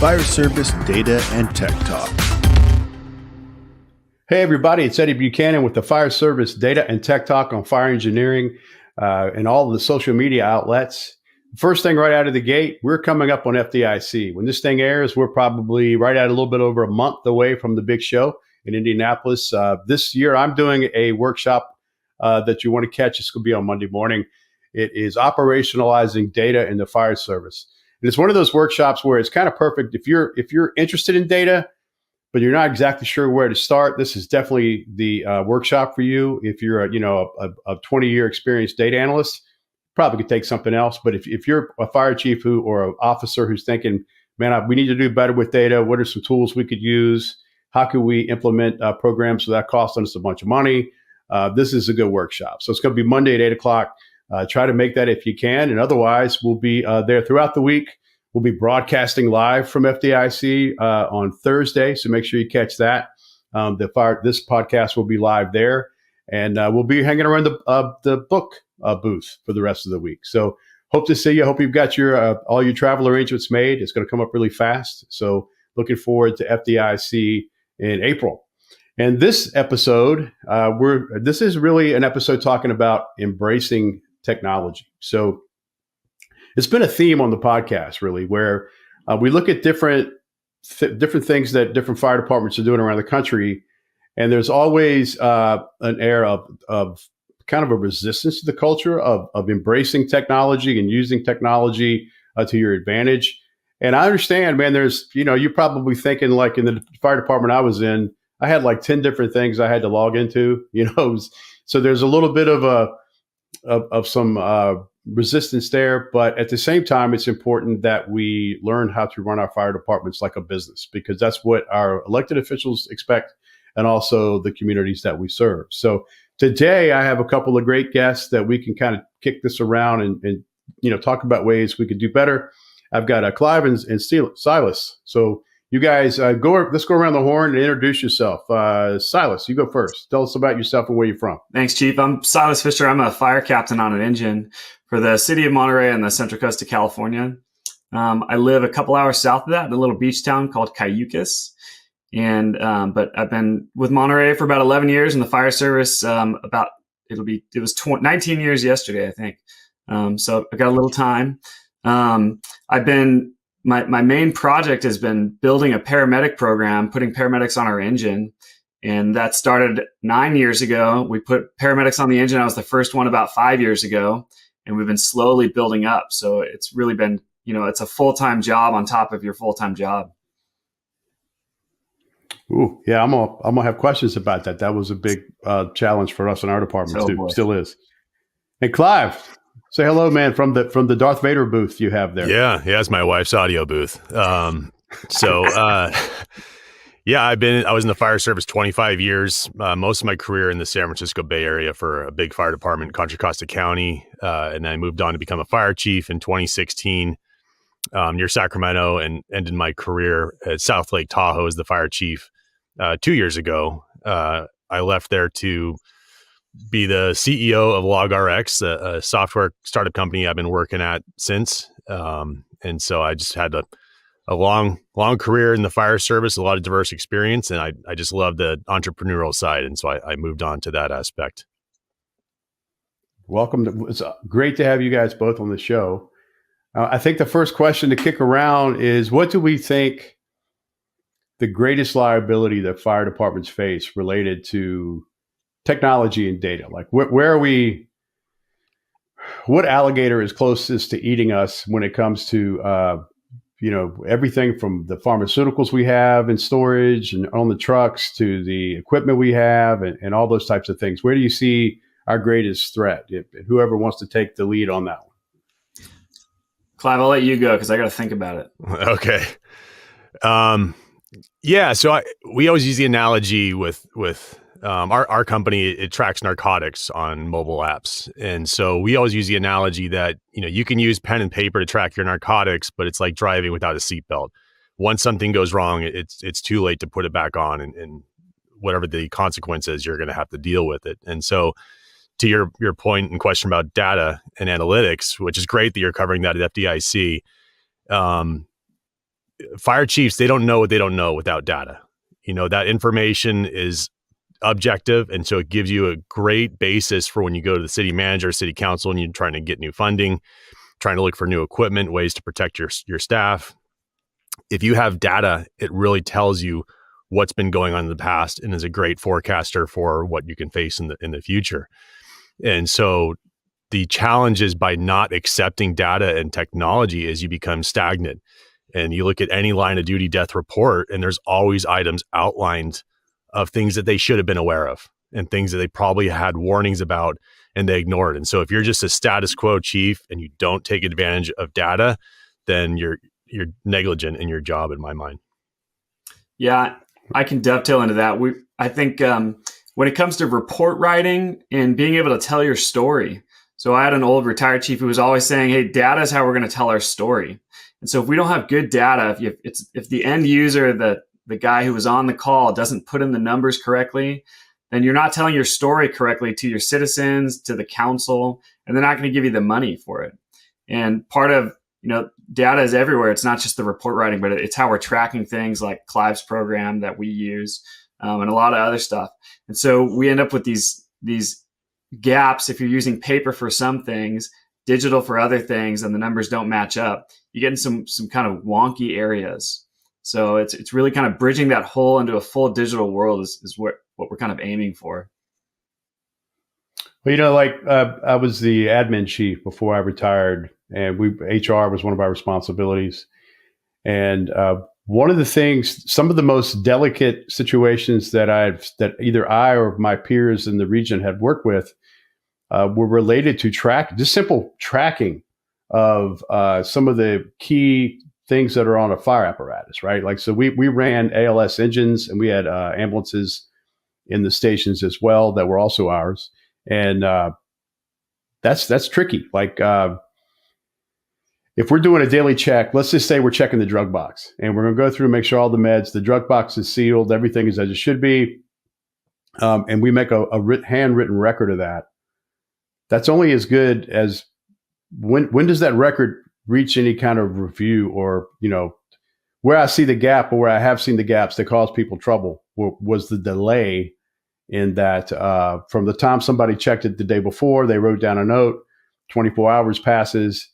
Fire Service Data and Tech Talk. Hey everybody, it's Eddie Buchanan with the Fire Service Data and Tech Talk on fire engineering and all of the social media outlets. First thing right out of the gate, we're coming up on FDIC. When this thing airs, we're probably right at a little bit over a month away from the big show in Indianapolis. This year, I'm doing a workshop that you want to catch. It's going to be on Monday morning. It is operationalizing data in the fire service. And it's one of those workshops where it's kind of perfect if you're interested in data, but you're not exactly sure where to start. This is definitely the workshop for you. If you're a 20-year experienced data analyst, probably could take something else. But if you're a fire chief or an officer who's thinking, man, we need to do better with data. What are some tools we could use? How can we implement programs without costing us a bunch of money? This is a good workshop. So it's going to be Monday at 8 o'clock. Try to make that if you can. And otherwise, we'll be there throughout the week. We'll be broadcasting live from FDIC on Thursday. So make sure you catch that. This podcast will be live there. And we'll be hanging around the book booth for the rest of the week. So hope to see you. Hope you've got all your travel arrangements made. It's going to come up really fast. So looking forward to FDIC in April. And this episode, this is really an episode talking about embracing technology. So it's been a theme on the podcast, really, where we look at different things that different fire departments are doing around the country. And there's always an air of kind of a resistance to the culture of embracing technology and using technology to your advantage. And I understand, man, you're probably thinking like in the fire department I was in, I had like 10 different things I had to log into, so there's a little bit of some resistance there. But at the same time, it's important that we learn how to run our fire departments like a business, because that's what our elected officials expect and also the communities that we serve. So today I have a couple of great guests that we can kind of kick this around and talk about ways we could do better. I've got Clive and Silas. So you guys let's go around the horn and introduce yourself. Silas, you go first. Tell us about yourself and where you're from. Thanks, Chief. I'm Silas Fischer. I'm a fire captain on an engine for the city of Monterey on the Central Coast of California. I live a couple hours south of that in a little beach town called Cayucas. But I've been with Monterey for about 11 years in the fire service. It was 19 years yesterday, I think. So I've got a little time. My main project has been building a paramedic program, putting paramedics on our engine. And that started 9 years ago. We put paramedics on the engine. I was the first one about 5 years ago. And we've been slowly building up. So it's really been, it's a full-time job on top of your full-time job. Ooh, yeah, I'm gonna have questions about that. That was a big challenge for us in our department too. Still is. And Clive, say hello, man, from the Darth Vader booth you have there. Yeah, it's my wife's audio booth. I was in the fire service 25 years. Most of my career in the San Francisco Bay Area for a big fire department in Contra Costa County, and then I moved on to become a fire chief in 2016 near Sacramento, and ended my career at South Lake Tahoe as the fire chief 2 years ago. I left there to be the CEO of LogRx, a software startup company I've been working at since. And so I just had a long career in the fire service, a lot of diverse experience, and I just love the entrepreneurial side. And so I moved on to that aspect. Welcome. It's great to have you guys both on the show. I think the first question to kick around is, what do we think the greatest liability that fire departments face related to technology and data? Like where are we, what alligator is closest to eating us when it comes to, everything from the pharmaceuticals we have in storage and on the trucks to the equipment we have and all those types of things? Where do you see our greatest threat? Whoever wants to take the lead on that one. Clive, I'll let you go because I got to think about it. Okay. So we always use the analogy with our company. It tracks narcotics on mobile apps, and so we always use the analogy that you can use pen and paper to track your narcotics, but it's like driving without a seatbelt. Once something goes wrong, it's too late to put it back on, and whatever the consequence is, you're going to have to deal with it. And so, to your point and question about data and analytics, which is great that you're covering that at FDIC. fire chiefs, they don't know what they don't know without data. That information is objective. And so it gives you a great basis for when you go to the city manager, city council, and you're trying to get new funding, trying to look for new equipment, ways to protect your staff. If you have data, it really tells you what's been going on in the past and is a great forecaster for what you can face in the future. And so the challenge is by not accepting data and technology is you become stagnant. And you look at any line of duty death report, and there's always items outlined of things that they should have been aware of and things that they probably had warnings about and they ignored. And so if you're just a status quo chief and you don't take advantage of data, then you're negligent in your job, in my mind. Yeah, I can dovetail into that. I think when it comes to report writing and being able to tell your story. So I had an old retired chief who was always saying, hey, data is how we're going to tell our story. And so if we don't have good data, if the end user, the guy who was on the call doesn't put in the numbers correctly, then you're not telling your story correctly to your citizens, to the council, and they're not going to give you the money for it. And part of, data is everywhere. It's not just the report writing, but it's how we're tracking things like Clive's program that we use, and a lot of other stuff. And so we end up with these gaps. If you're using paper for some things, digital for other things, and the numbers don't match up, you get in some kind of wonky areas. So it's really kind of bridging that hole into a full digital world is what we're kind of aiming for. Well, I was the admin chief before I retired, and HR was one of our responsibilities. And one of the things, some of the most delicate situations that either I or my peers in the region had worked with were related to just simple tracking of some of the key things that are on a fire apparatus, right? Like, so we ran ALS engines, and we had ambulances in the stations as well that were also ours. And that's tricky. Like, if we're doing a daily check, let's just say we're checking the drug box, and we're going to go through and make sure all the meds, the drug box is sealed, everything is as it should be. And we make a handwritten record of that. That's only as good as when does that record reach any kind of review, or, where I see the gap, or where I have seen the gaps that cause people trouble was the delay in that from the time somebody checked it the day before, they wrote down a note, 24 hours passes.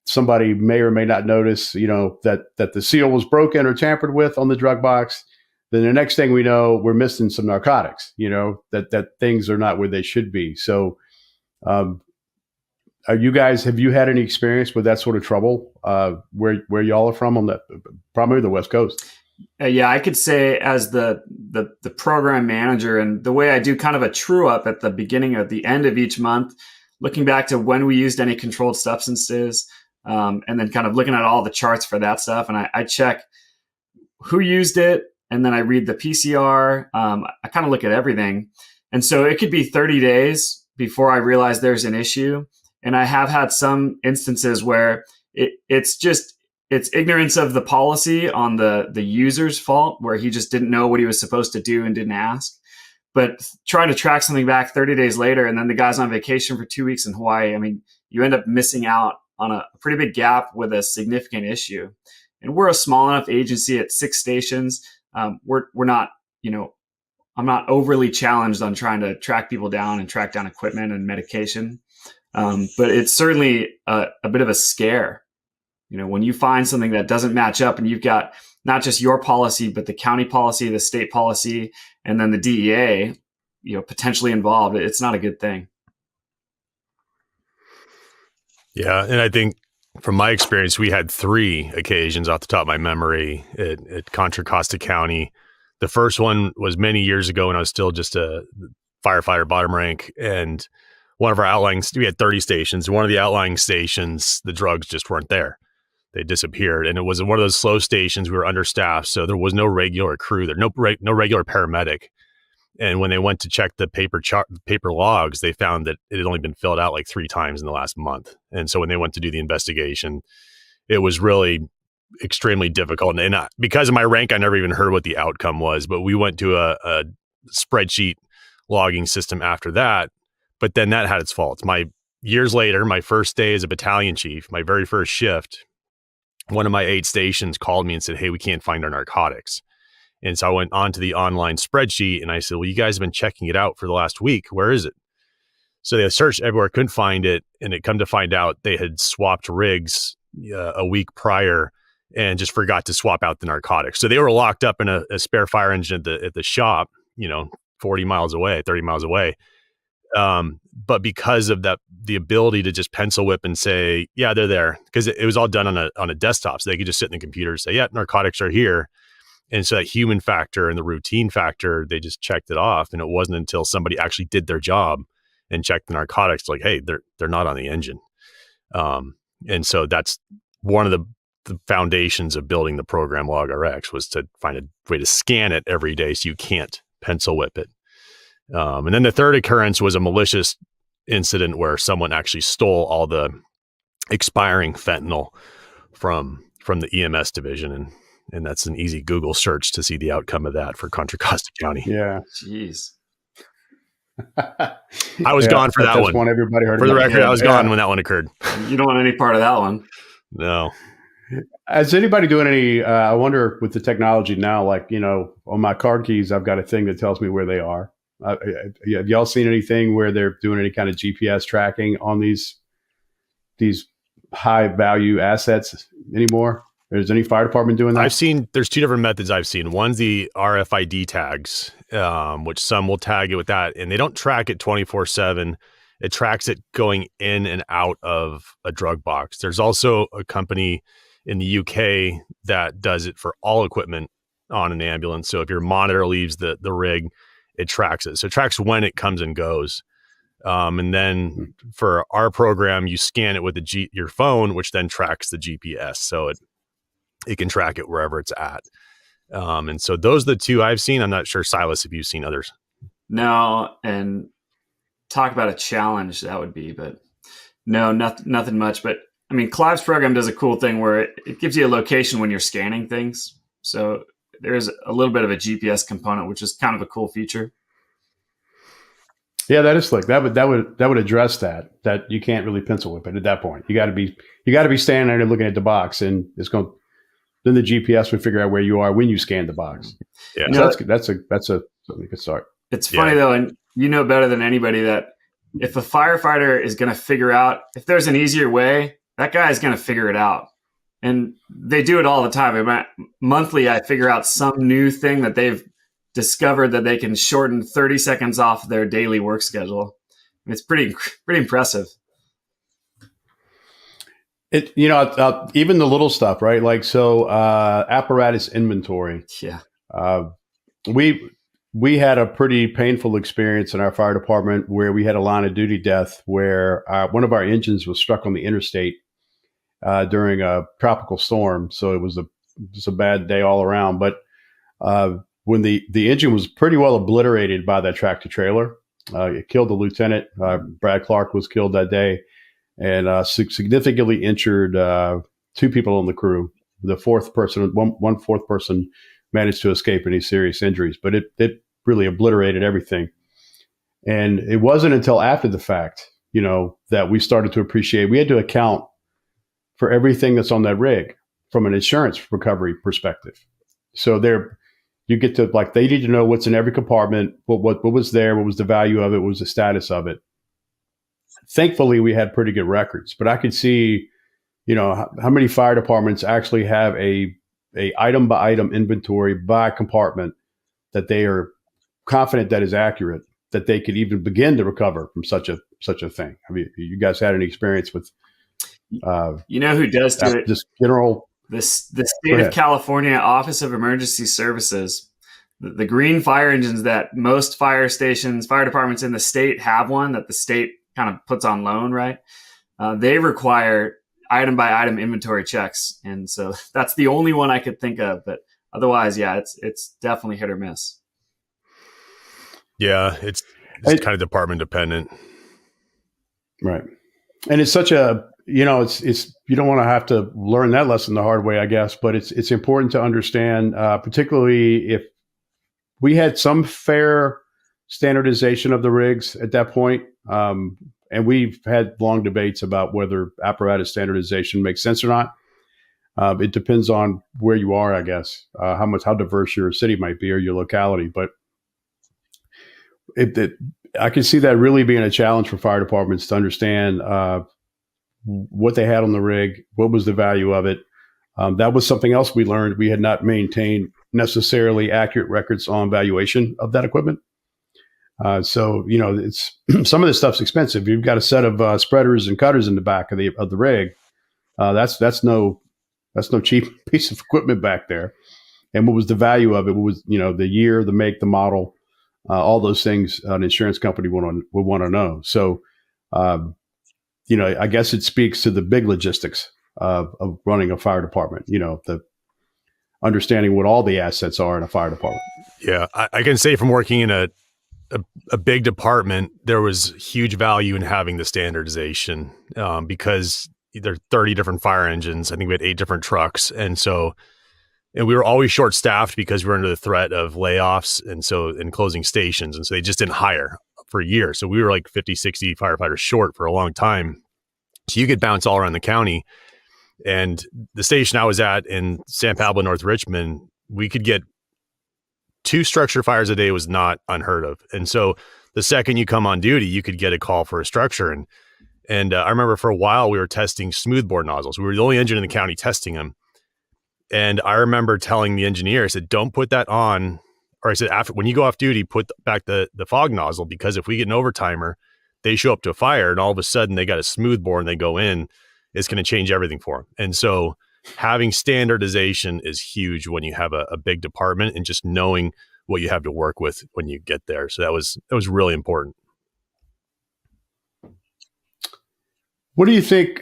Somebody may or may not notice, that the seal was broken or tampered with on the drug box. Then the next thing we know, we're missing some narcotics, that things are not where they should be. So have you had any experience with that sort of trouble where y'all are from on primarily the West Coast? Yeah, I could say as the program manager, and the way I do kind of a true up at the beginning or the end of each month, looking back to when we used any controlled substances, and then kind of looking at all the charts for that stuff. And I check who used it, and then I read the PCR. I kind of look at everything. And so it could be 30 days before I realize there's an issue. And I have had some instances where it's ignorance of the policy on the user's fault, where he just didn't know what he was supposed to do and didn't ask. But trying to track something back 30 days later, and then the guy's on vacation for 2 weeks in Hawaii, I mean, you end up missing out on a pretty big gap with a significant issue. And we're a small enough agency at 6 stations. We're not, I'm not overly challenged on trying to track people down and track down equipment and medication. But it's certainly a bit of a scare. When you find something that doesn't match up, and you've got not just your policy, but the county policy, the state policy, and then the DEA, potentially involved, it's not a good thing. Yeah. And I think from my experience, we had 3 occasions off the top of my memory at Contra Costa County. The first one was many years ago when I was still just a firefighter bottom rank. And one of our outlying, we had 30 stations. One of the outlying stations, the drugs just weren't there. They disappeared. And it was one of those slow stations. We were understaffed. So there was no regular crew there, no regular paramedic. And when they went to check the paper logs, they found that it had only been filled out like 3 times in the last month. And so when they went to do the investigation, it was really extremely difficult. And because of my rank, I never even heard what the outcome was. But we went to a spreadsheet logging system after that. But then that had its faults. Years later, my first day as a battalion chief, my very first shift, one of my 8 stations called me and said, "Hey, we can't find our narcotics." And so I went onto the online spreadsheet and I said, "Well, you guys have been checking it out for the last week. Where is it?" So they searched everywhere, couldn't find it. And it come to find out they had swapped rigs a week prior and just forgot to swap out the narcotics. So they were locked up in a spare fire engine at the shop, 40 miles away, 30 miles away. But because of that, the ability to just pencil whip and say, yeah, they're there, because it was all done on a desktop. So they could just sit in the computer and say, yeah, narcotics are here. And so that human factor and the routine factor, they just checked it off. And it wasn't until somebody actually did their job and checked the narcotics, like, hey, they're not on the engine. And so that's one of the foundations of building the program LogRx, was to find a way to scan it every day so you can't pencil whip it. And then the third occurrence was a malicious incident where someone actually stole all the expiring fentanyl from the EMS division. And that's an easy Google search to see the outcome of that for Contra Costa County. Yeah. Jeez. I was gone for that one. Everybody heard for the record, I was gone when that one occurred. You don't want any part of that one. No. Is anybody doing any, I wonder with the technology now, like, on my car keys, I've got a thing that tells me where they are. Have y'all seen anything where they're doing any kind of GPS tracking on these high value assets anymore? Is any fire department doing that? There's 2 different methods I've seen. One's the RFID tags, which some will tag it with that, and they don't track it 24/7. It tracks it going in and out of a drug box. There's also a company in the UK that does it for all equipment on an ambulance. So if your monitor leaves the rig, it tracks it. So it tracks when it comes and goes. And then for our program, you scan it with your phone, which then tracks the GPS. So it can track it wherever it's at. And so those are the 2 I've seen. I'm not sure, Silas, if you've seen others. No, and talk about a challenge that would be, but no, nothing much. But I mean, Clive's program does a cool thing where it gives you a location when you're scanning things. So there is a little bit of a GPS component, which is kind of a cool feature. Yeah, that is slick. That would address that you can't really pencil whip it at that point. You got to be standing there and looking at the box, and then the GPS would figure out where you are when you scan the box. Yeah, so that's a good start. It's funny though, and you know better than anybody that if a firefighter is going to figure out if there's an easier way, that guy is going to figure it out. And they do it all the time. Monthly, I figure out some new thing that they've discovered that they can shorten 30 seconds off their daily work schedule. It's pretty impressive. Even the little stuff, right? Like, so apparatus inventory. Yeah. We had a pretty painful experience in our fire department where we had a line of duty death where one of our engines was struck on the interstate during a tropical storm. So it was a bad day all around. But when the engine was pretty well obliterated by that tractor trailer, it killed the lieutenant. Brad Clark was killed that day, and significantly injured 2 people on the crew. The fourth person, one fourth person, managed to escape any serious injuries, but it really obliterated everything. And it wasn't until after the fact, that we started to appreciate. We had to account for everything that's on that rig from an insurance recovery perspective. So you get to, like, they need to know what's in every compartment, what was there, what was the value of it, what was the status of it. Thankfully, we had pretty good records, but I could see, how many fire departments actually have a item by item inventory by compartment that they are confident that is accurate, that they could even begin to recover from such a thing. I mean, you guys had any experience with? Who does do it? Just general. The state of California Office of Emergency Services, the green fire engines that most fire departments in the state have one that the state kind of puts on loan, right? They require item by item inventory checks. And so that's the only one I could think of. But otherwise, yeah, it's definitely hit or miss. Yeah, it's kind of department dependent. Right. And it's such a, it's you don't want to have to learn that lesson the hard way, I guess, but it's important to understand, particularly if we had some fair standardization of the rigs at that point. And we've had long debates about whether apparatus standardization makes sense or not. It depends on where you are, I guess, how diverse your city might be or your locality. But I can see that really being a challenge for fire departments to understand what they had on the rig, what was the value of it. That was something else we learned. We had not maintained necessarily accurate records on valuation of that equipment. So it's some of this stuff's expensive. You've got a set of spreaders and cutters in the back of the rig. That's no cheap piece of equipment back there. And what was the value of it? What was the year, the make, the model, all those things an insurance company would want to know. So I guess it speaks to the big logistics of running a fire department. The understanding what all the assets are in a fire department. Yeah, I can say from working in a big department, there was huge value in having the standardization because there are 30 different fire engines. I think we had 8 different trucks. And we were always short staffed because we were under the threat of layoffs and closing stations. And so they just didn't hire for a year. So we were like 50, 60 firefighters short for a long time. So you could bounce all around the county. And the station I was at in San Pablo, North Richmond, we could get 2 structure fires a day was not unheard of. And so the second you come on duty, you could get a call for a structure. And I remember for a while we were testing smoothbore nozzles. We were the only engine in the county testing them. And I remember telling the engineer, I said, don't put that on. Or I said, when you go off duty, put back the fog nozzle, because if we get an overtimer, they show up to a fire and all of a sudden they got a smoothbore and they go in, it's going to change everything for them. And so having standardization is huge when you have a big department and just knowing what you have to work with when you get there. So that was really important. What do you think?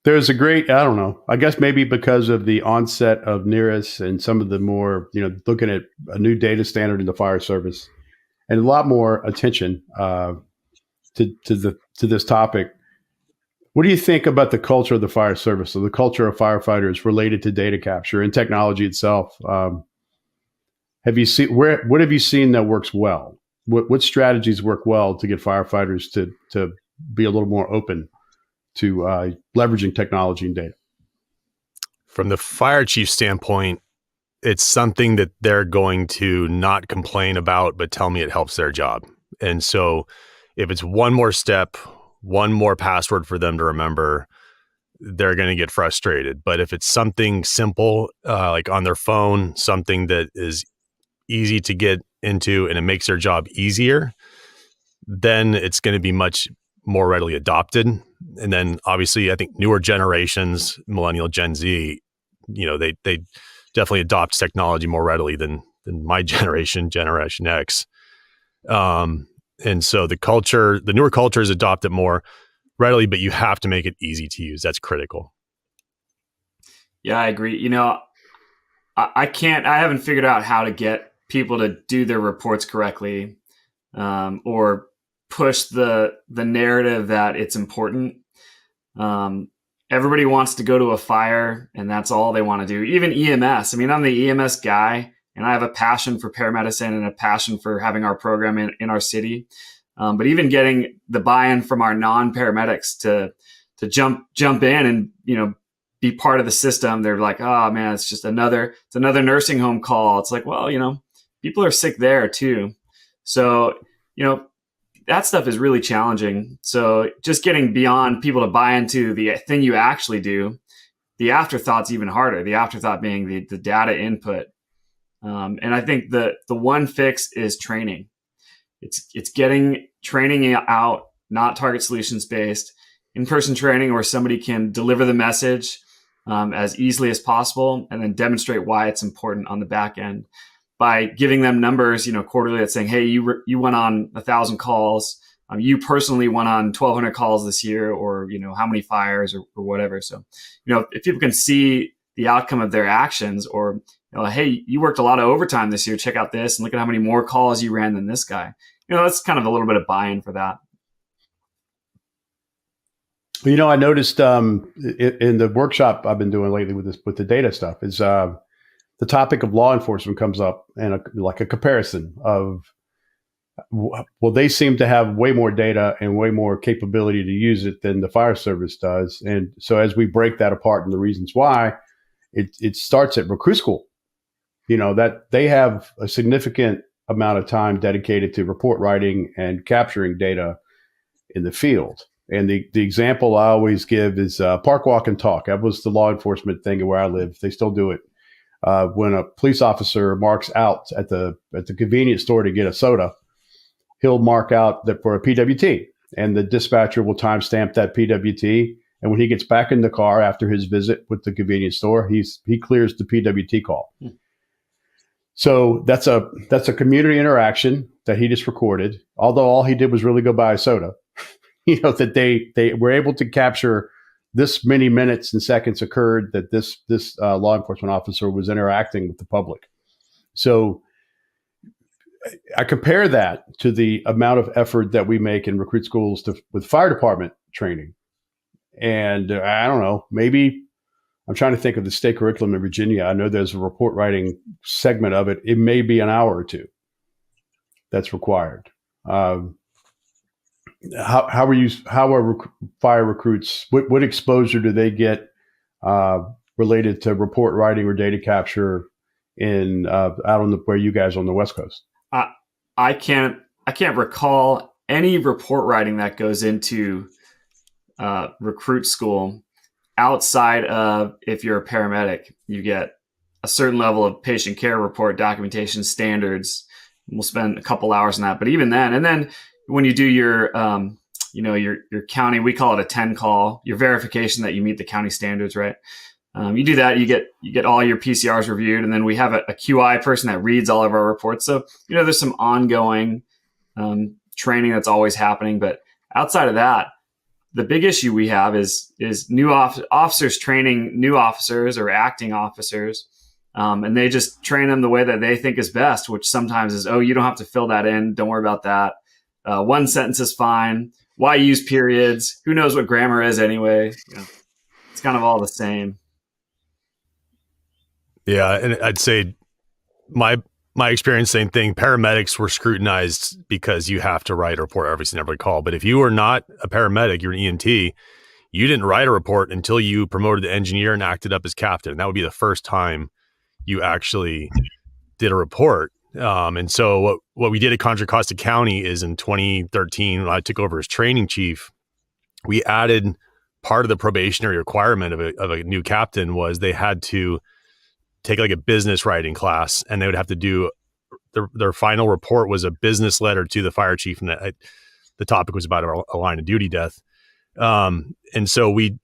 There's a great, I don't know, I guess maybe because of the onset of NERIS and some of the more, looking at a new data standard in the fire service and a lot more attention to this topic. What do you think about the culture of the fire service, or the culture of firefighters related to data capture and technology itself? Have you seen what have you seen that works well? What strategies work well to get firefighters to be a little more open to leveraging technology and data? From the fire chief standpoint, it's something that they're going to not complain about, but tell me it helps their job. And so if it's one more step, one more password for them to remember, they're going to get frustrated. But if it's something simple, like on their phone, something that is easy to get into and it makes their job easier, then it's going to be much more readily adopted. And then obviously I think newer generations, millennial, Gen Z, they definitely adopt technology more readily than my generation X. And so the newer cultures adopt it more readily, but you have to make it easy to use. That's critical. Yeah, I agree. I haven't figured out how to get people to do their reports correctly, or push the narrative that it's important. Everybody wants to go to a fire and that's all they want to do. Even EMS. I mean, I'm the EMS guy and I have a passion for paramedicine and a passion for having our program in our city. But even getting the buy-in from our non-paramedics to jump in and, be part of the system. They're like, oh man, it's another nursing home call. It's like, well, people are sick there too. So, that stuff is really challenging. So just getting beyond people to buy into the thing you actually do, the afterthoug's even harder. The afterthought being the data input. And I think the one fix is training. It's getting training out, not target solutions based, in-person training where somebody can deliver the message as easily as possible and then demonstrate why it's important on the back end by giving them numbers, quarterly that's saying, hey, you went on 1,000 calls. You personally went on 1,200 calls this year, or, how many fires or whatever. So, if people can see the outcome of their actions, or, hey, you worked a lot of overtime this year, check out this and look at how many more calls you ran than this guy. That's kind of a little bit of buy-in for that. I noticed in the workshop I've been doing lately with the data stuff is the topic of law enforcement comes up, and like a comparison of Well, they seem to have way more data and way more capability to use it than the fire service does. And so as we break that apart and the reasons why, it starts at recruit school. That they have a significant amount of time dedicated to report writing and capturing data in the field. And the example I always give is park, walk, and talk. That was the law enforcement thing where I live. They still do it. When a police officer marks out at the convenience store to get a soda, he'll mark out that for a PWT, and the dispatcher will timestamp that PWT. And when he gets back in the car after his visit with the convenience store, he clears the PWT call. So that's a community interaction that he just recorded. Although all he did was really go buy a soda, that they were able to capture this many minutes and seconds occurred that this law enforcement officer was interacting with the public. So I compare that to the amount of effort that we make in recruit schools with fire department training. And I don't know, maybe I'm trying to think of the state curriculum in Virginia. I know there's a report writing segment of it. It may be an hour or two that's required. How are fire recruits? What exposure do they get related to report writing or data capture in out on where you guys on the West Coast? I can't recall any report writing that goes into recruit school outside of, if you're a paramedic, you get a certain level of patient care report documentation standards. We'll spend a couple hours on that, but even then, and then when you do your your county, we call it a 10 call, your verification that you meet the county standards, right? You do that, you get all your PCRs reviewed, and then we have a QI person that reads all of our reports. So, there's some ongoing training that's always happening. But outside of that, the big issue we have is new officers training new officers or acting officers, and they just train them the way that they think is best, which sometimes is, oh, you don't have to fill that in. Don't worry about that. One sentence is fine. Why use periods? Who knows what grammar is anyway? It's kind of all the same. Yeah, and I'd say my experience, same thing. Paramedics were scrutinized because you have to write a report every call. But if you were not a paramedic, you're an EMT, you didn't write a report until you promoted to engineer and acted up as captain. That would be the first time you actually did a report. And so what we did at Contra Costa County is in 2013, when I took over as training chief, we added part of the probationary requirement of a new captain was they had to take like a business writing class, and they would have to do their final report was a business letter to the fire chief. And the topic was about a line of duty death. And so we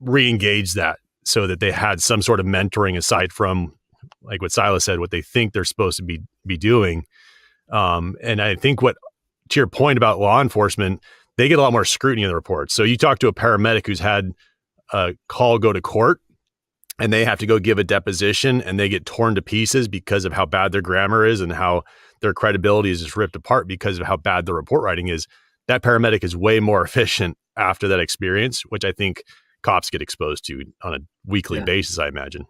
re-engaged that so that they had some sort of mentoring aside from, like what Silas said, what they think they're supposed to be doing. And I think to your point about law enforcement, they get a lot more scrutiny in the reports. So you talk to a paramedic who's had a call go to court, and they have to go give a deposition, and they get torn to pieces because of how bad their grammar is and how their credibility is just ripped apart because of how bad the report writing is. That paramedic is way more efficient after that experience, which I think cops get exposed to on a weekly basis, I imagine.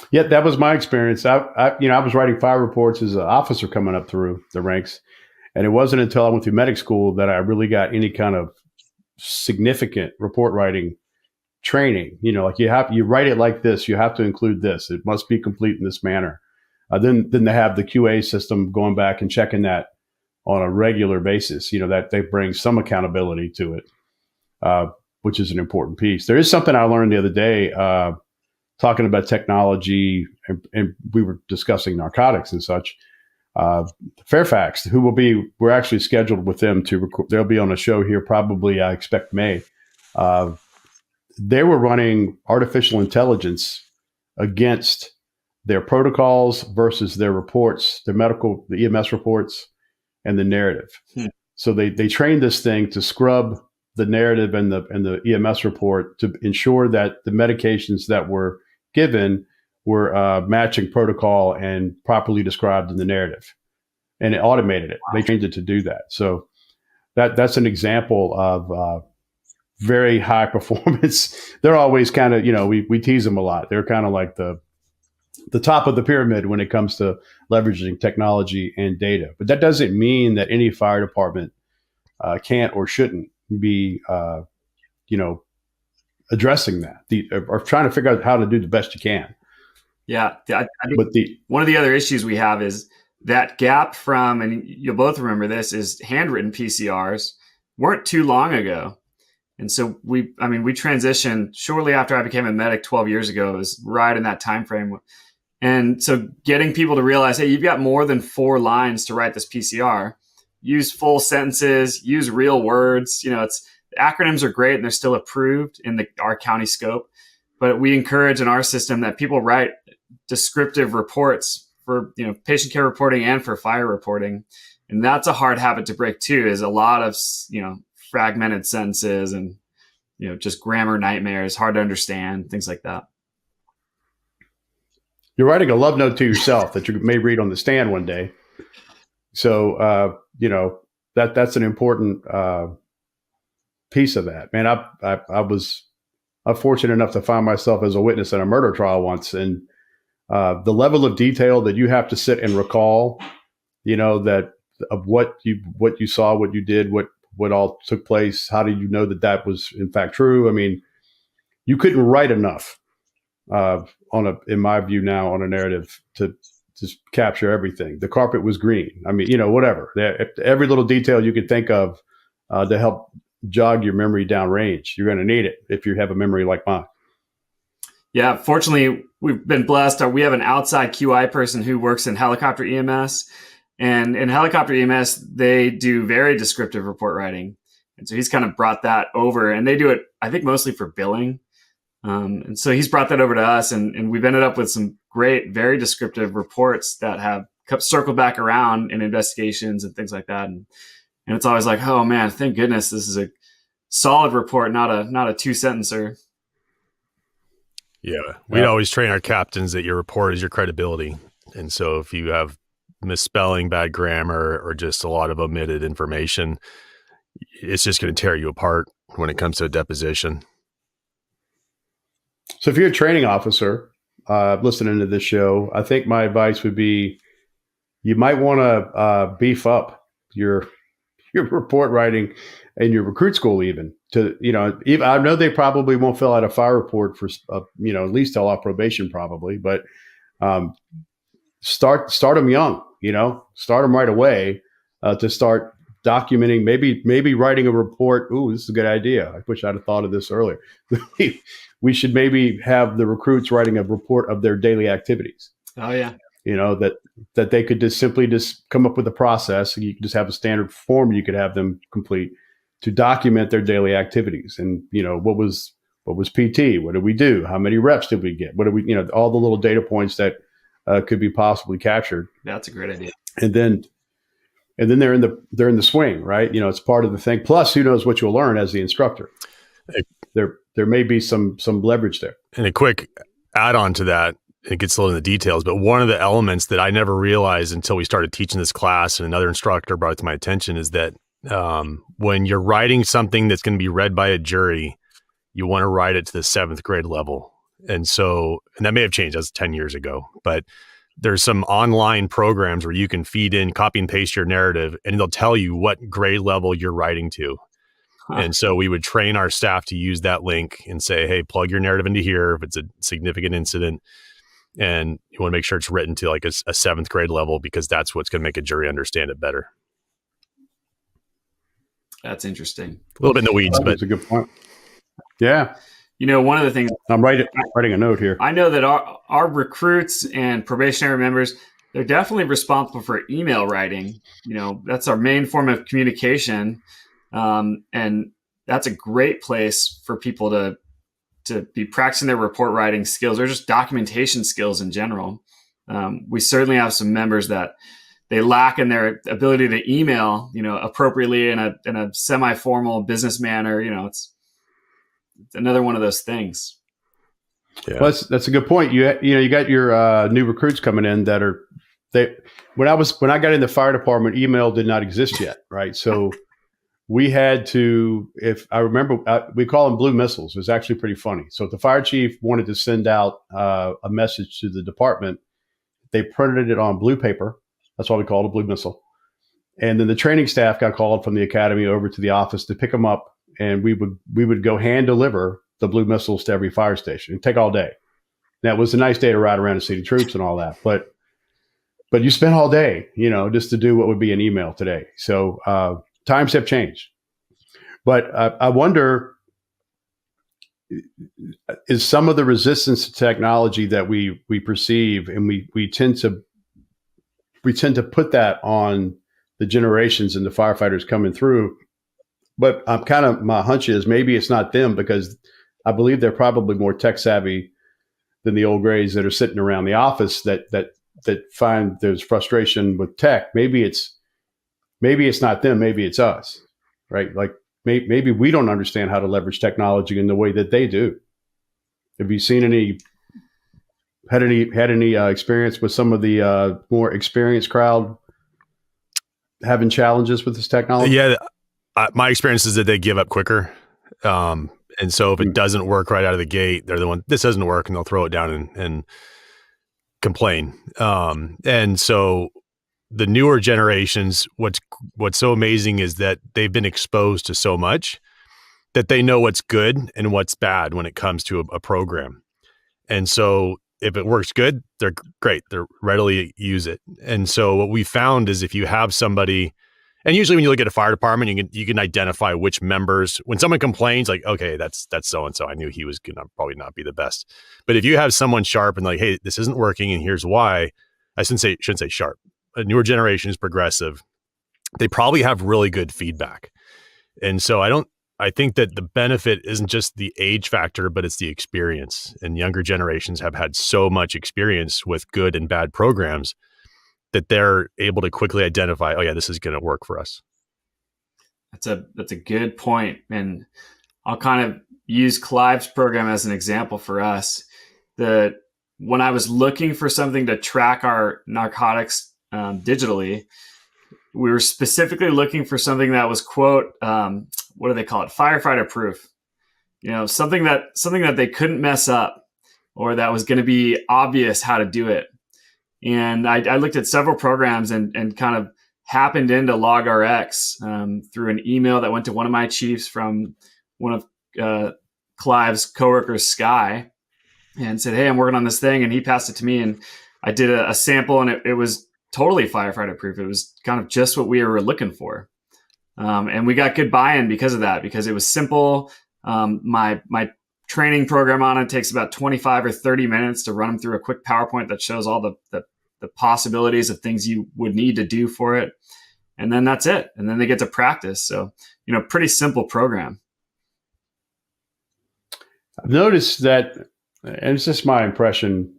Yeah, that was my experience. I was writing fire reports as an officer coming up through the ranks, and it wasn't until I went through medic school that I really got any kind of significant report writing training. Like you write it like this, you have to include this, it must be complete in this manner. Then they have the QA system going back and checking that on a regular basis, that they bring some accountability to it, which is an important piece. There is something I learned the other day, talking about technology, and we were discussing narcotics and such. Fairfax, we're actually scheduled with them to record, they'll be on a show here probably, I expect May. They were running artificial intelligence against their protocols versus their reports, the EMS reports, and the narrative. So they trained this thing to scrub the narrative and the EMS report to ensure that the medications that were given were matching protocol and properly described in the narrative. And it automated it. Wow. They trained it to do that. So that's an example of very high performance. They're always kind of, we tease them a lot. They're kind of like the the top of the pyramid when it comes to leveraging technology and data. But that doesn't mean that any fire department can't or shouldn't be, addressing that, or trying to figure out how to do the best you can. Yeah, I think one of the other issues we have is that gap from, and you'll both remember this, is handwritten PCRs weren't too long ago. And so we transitioned shortly after I became a medic 12 years ago. It was right in that time frame. And so getting people to realize, hey, you've got more than 4 lines to write this PCR. Use full sentences, use real words. Acronyms are great and they're still approved in our county scope. But we encourage in our system that people write descriptive reports for patient care reporting and for fire reporting. And that's a hard habit to break too, is a lot of fragmented sentences and just grammar nightmares, hard to understand, things like that. You're writing a love note to yourself that you may read on the stand one day. So that's an important piece of that. Man, I was fortunate enough to find myself as a witness in a murder trial once, and the level of detail that you have to sit and recall, that of what you saw, what you did, what all took place. How did you know that was in fact true? I mean, you couldn't write enough in my view now, on a narrative to just capture everything. The carpet was green. I mean, whatever. Every little detail you could think of to help jog your memory downrange. You're going to need it if you have a memory like mine. Yeah, fortunately, we've been blessed. We have an outside QI person who works in helicopter EMS. And in helicopter EMS, they do very descriptive report writing. And so he's kind of brought that over. And they do it, I think, mostly for billing. And so he's brought that over to us. And we've ended up with some great, very descriptive reports that have circled back around in investigations and things like that. And it's always like, oh, man, thank goodness this is a solid report, not a 2-sentencer. Yeah, we'd always train our captains that your report is your credibility. And so if you have misspelling, bad grammar, or just a lot of omitted information, it's just going to tear you apart when it comes to a deposition. So if you're a training officer listening to this show, I think my advice would be you might want to beef up your report writing and your recruit school even to, I know they probably won't fill out a fire report for, at least till off probation probably, but start them young, start them right away to start documenting, maybe writing a report. Ooh, this is a good idea. I wish I'd have thought of this earlier. We should maybe have the recruits writing a report of their daily activities. Oh yeah. That they could just simply come up with a process, and you could just have a standard form you could have them complete to document their daily activities. And, what was PT? What did we do? How many reps did we get? What did we, all the little data points that could be possibly captured. That's a great idea. And then they're in the swing, right? It's part of the thing. Plus, who knows what you'll learn as the instructor. There may be some leverage there. And a quick add-on to that, it gets a little in the details, but one of the elements that I never realized until we started teaching this class and another instructor brought it to my attention is that when you're writing something that's going to be read by a jury, you want to write it to the 7th grade level. And that may have changed. That was 10 years ago, but there's some online programs where you can feed in, copy and paste your narrative, and they'll tell you what grade level you're writing to. And so we would train our staff to use that link and say, hey, plug your narrative into here if it's a significant incident. And you want to make sure it's written to like a 7th grade level, because that's what's going to make a jury understand it better. That's interesting. A little bit in the weeds, but that's a good point. Yeah. One of the things I'm writing a note here. I know that our recruits and probationary members, they're definitely responsible for email writing. That's our main form of communication. And that's a great place for people to be practicing their report writing skills or just documentation skills in general. We certainly have some members that they lack in their ability to email, appropriately in a semi-formal business manner. It's another one of those things. Yeah. Well, that's a good point. You got your new recruits coming in that are when I got in the fire department, email did not exist yet, right? So we had to, if I remember, we call them blue missiles. It was actually pretty funny. So if the fire chief wanted to send out a message to the department, they printed it on blue paper. That's why we called it a blue missile. And then the training staff got called from the academy over to the office to pick them up, and we would go hand deliver the blue missiles to every fire station. It'd take all day. Now, it was a nice day to ride around and see the troops and all that, but you spent all day, just to do what would be an email today. So times have changed. But I wonder, is some of the resistance to technology that we perceive, and we tend to put that on the generations and the firefighters coming through. But my hunch is maybe it's not them, because I believe they're probably more tech savvy than the old grays that are sitting around the office that find there's frustration with tech. Maybe it's not them. Maybe it's us, right? Like maybe we don't understand how to leverage technology in the way that they do. Have you had any experience with some of the more experienced crowd having challenges with this technology? Yeah, my experience is that they give up quicker. And so if it doesn't work right out of the gate, they're the one, this doesn't work, and they'll throw it down and complain. And so the newer generations, what's so amazing is that they've been exposed to so much that they know what's good and what's bad when it comes to a program. And so if it works good, they're great. They're readily use it. And so what we found is if you have somebody, and usually when you look at a fire department, you can identify which members, when someone complains, like, okay, that's so-and-so. I knew he was going to probably not be the best. But if you have someone sharp and like, hey, this isn't working and here's why, I shouldn't say sharp. A newer generation is progressive. They probably have really good feedback. And so I think that the benefit isn't just the age factor, but it's the experience. And younger generations have had so much experience with good and bad programs that they're able to quickly identify, oh yeah, this is going to work for us. That's a good point. And I'll kind of use Clive's program as an example for us. When I was looking for something to track our narcotics digitally, we were specifically looking for something that was, quote, what do they call it? Firefighter proof. Something that they couldn't mess up, or that was going to be obvious how to do it. And I looked at several programs and kind of happened into LogRx through an email that went to one of my chiefs from one of Clive's coworkers, Sky, and said, hey, I'm working on this thing. And he passed it to me, and I did a sample, and it was totally firefighter proof. It was kind of just what we were looking for. And we got good buy-in because of that, because it was simple. My training program on it takes about 25 or 30 minutes to run them through a quick PowerPoint that shows all the possibilities of things you would need to do for it. And then that's it. And then they get to practice. So, pretty simple program. I've noticed that, and it's just my impression,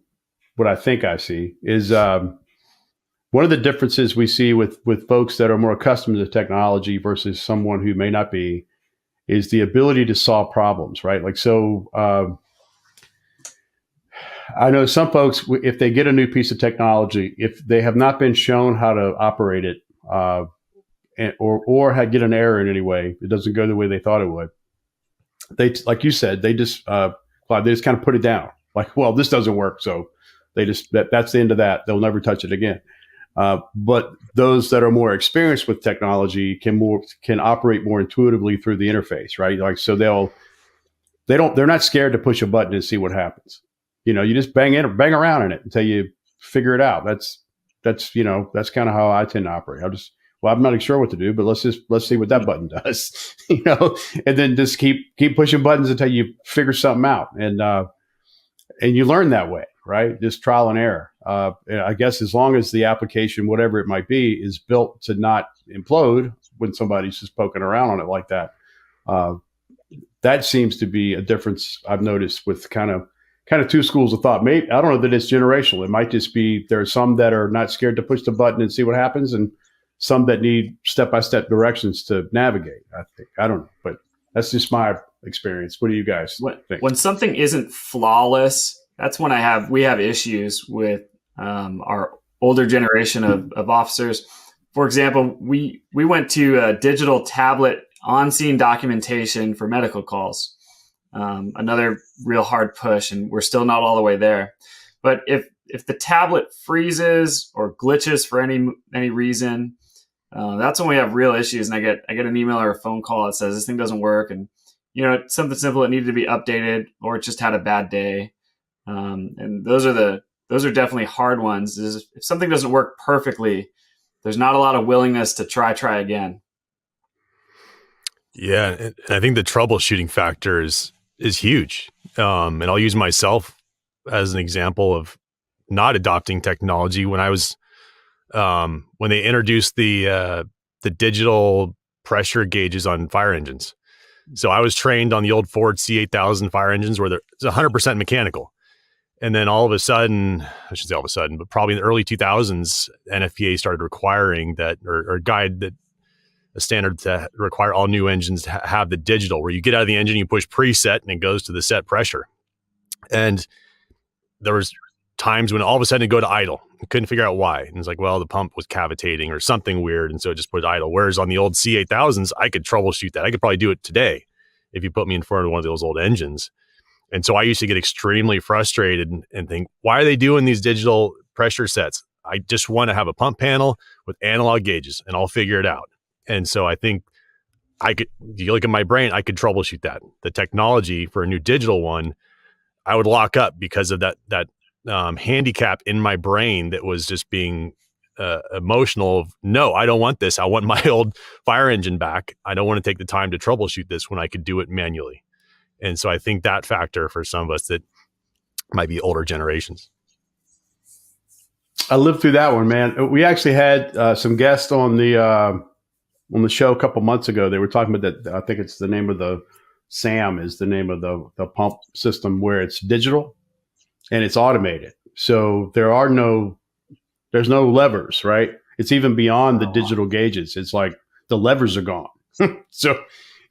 what I think I see is one of the differences we see with folks that are more accustomed to technology versus someone who may not be, is the ability to solve problems, right? Like, so I know some folks, if they get a new piece of technology, if they have not been shown how to operate it, or get an error in any way, it doesn't go the way they thought it would. They, like you said, they just kind of put it down. Like, well, this doesn't work, so they just that's the end of that. They'll never touch it again. But those that are more experienced with technology can operate more intuitively through the interface, right? Like, so they're not scared to push a button and see what happens. You just bang around in it until you figure it out. That's kind of how I tend to operate. I'm not sure what to do, but let's see what that button does, and then just keep pushing buttons until you figure something out. And you learn that way, right? Just trial and error. I guess as long as the application, whatever it might be, is built to not implode when somebody's just poking around on it like that. That seems to be a difference I've noticed with kind of two schools of thought. Maybe, I don't know that it's generational. It might just be there are some that are not scared to push the button and see what happens, and some that need step-by-step directions to navigate. I think, I don't know, but that's just my experience. What do you guys think? When something isn't flawless, that's when we have issues with our older generation of officers. For example, we went to a digital tablet on-scene documentation for medical calls. Another real hard push, and we're still not all the way there. But if the tablet freezes or glitches for any reason, that's when we have real issues. And I get an email or a phone call that says this thing doesn't work, and it's something simple that needed to be updated, or it just had a bad day. And those are definitely hard ones. If something doesn't work perfectly, there's not a lot of willingness to try again. Yeah, and I think the troubleshooting factor is huge. And I'll use myself as an example of not adopting technology. When I was when they introduced the digital pressure gauges on fire engines. So I was trained on the old Ford C8000 fire engines where it's 100% mechanical. And then all of a sudden, I shouldn't say all of a sudden, but probably in the early 2000s, NFPA started requiring that, or guide that, a standard to require all new engines to have the digital, where you get out of the engine, you push preset, and it goes to the set pressure. And there was times when all of a sudden it'd go to idle. I couldn't figure out why. And it's like, well, the pump was cavitating or something weird, and so it just put it idle. Whereas on the old C8000s, I could troubleshoot that. I could probably do it today if you put me in front of one of those old engines. And so I used to get extremely frustrated and think, why are they doing these digital pressure sets? I just want to have a pump panel with analog gauges and I'll figure it out. And so I think you look at my brain, I could troubleshoot that. The technology for a new digital one, I would lock up because of that handicap in my brain that was just being emotional of, no, I don't want this. I want my old fire engine back. I don't want to take the time to troubleshoot this when I could do it manually. And so I think that factor for some of us that might be older generations. I lived through that one, man. We actually had some guests on the show a couple months ago. They were talking about that. I think it's the name of the SAM is the name of the pump system, where it's digital and it's automated. So there's no levers, right? It's even beyond the digital gauges. It's like the levers are gone. So